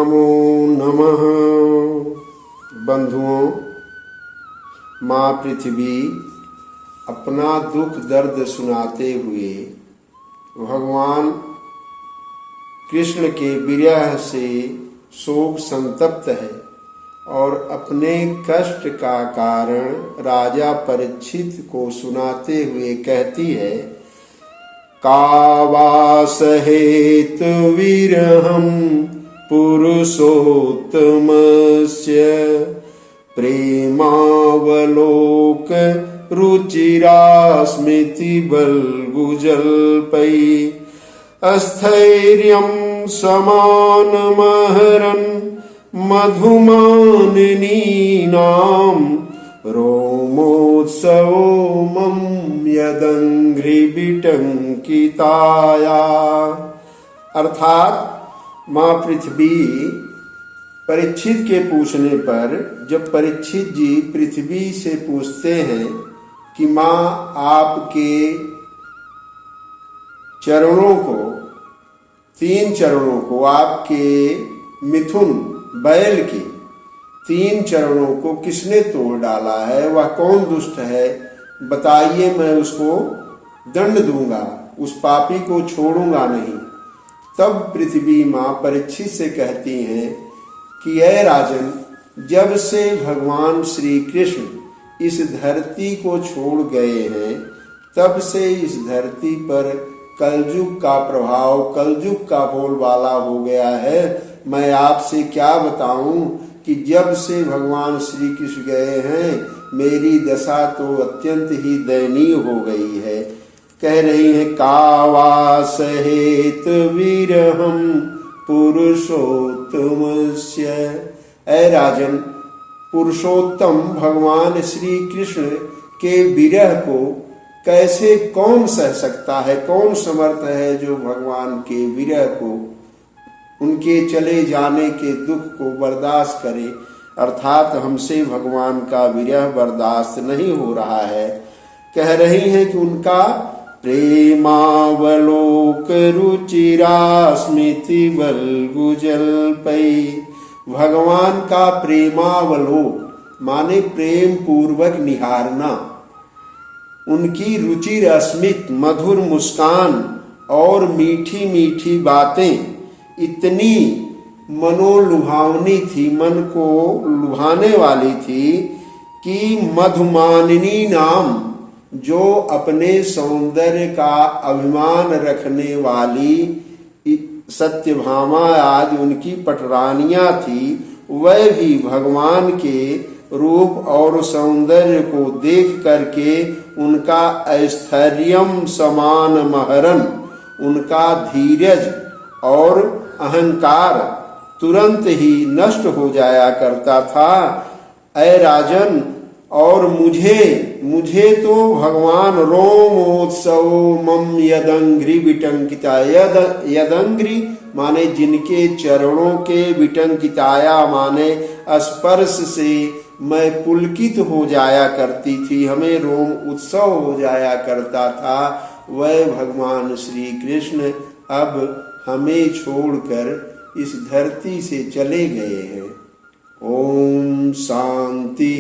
नमो नमः। बंधुओं, माँ पृथ्वी अपना दुख दर्द सुनाते हुए भगवान कृष्ण के विरह से शोक संतप्त है और अपने कष्ट का कारण राजा परीक्षित को सुनाते हुए कहती है, का सहेत विरहं पुरुषोत्तमस्य प्रेमावलोक रुचिरास्मिति बल्गुजल्पै स्थैर्यं समानमहरन् मधुमानिनीनां रोमोत्सवो मम यदंघ्रिबिटंकिताया। अर्थात माँ पृथ्वी परीक्षित के पूछने पर जब परीक्षित जी पृथ्वी से पूछते हैं कि माँ आपके चरणों को, 3 चरणों को, आपके मिथुन बैल के 3 चरणों को किसने तोड़ डाला है, वह कौन दुष्ट है, बताइए, मैं उसको दंड दूंगा, उस पापी को छोड़ूंगा नहीं। तब पृथ्वी माँ परीक्षित से कहती हैं कि ऐ राजन, जब से भगवान श्री कृष्ण इस धरती को छोड़ गए हैं तब से इस धरती पर कलयुग का प्रभाव, कलयुग का बोलबाला हो गया है। मैं आपसे क्या बताऊं कि जब से भगवान श्री कृष्ण गए हैं मेरी दशा तो अत्यंत ही दयनीय हो गई है। कह रही है, कावा सहेत विरहम पुरुषोत्तमस्य। ऐ राजन, पुरुषोत्तम भगवान श्री कृष्ण के विरह को कैसे कौन सह सकता है, कौन समर्थ है जो भगवान के विरह को, उनके चले जाने के दुख को बर्दाश्त करे। अर्थात हमसे भगवान का विरह बर्दाश्त नहीं हो रहा है। कह रही हैं कि उनका प्रेमावलोक रुचिरास्मिति बल्गुजल्पै। भगवान का प्रेमावलोक माने प्रेम पूर्वक निहारना, उनकी रुचिर अस्मित मधुर मुस्कान और मीठी मीठी बातें इतनी मनोलुभावनी थी, मन को लुभाने वाली थी कि मधुमानिनी नाम, जो अपने सौंदर्य का अभिमान रखने वाली सत्यभामा आदि उनकी पटरानियां थी, वह भी भगवान के रूप और सौंदर्य को देख करके उनका ऐश्वर्यम समान महरन, उनका धीरज और अहंकार तुरंत ही नष्ट हो जाया करता था। ऐ राजन, और मुझे तो भगवान रोमोत्सव मम यदंघ्रि विटंकिता, यदंघ्रि माने जिनके चरणों के, विटंकिताया माने स्पर्श से मैं पुलकित हो जाया करती थी, हमें रोम उत्सव हो जाया करता था। वह भगवान श्री कृष्ण अब हमें छोड़कर इस धरती से चले गए हैं। ओम शांति।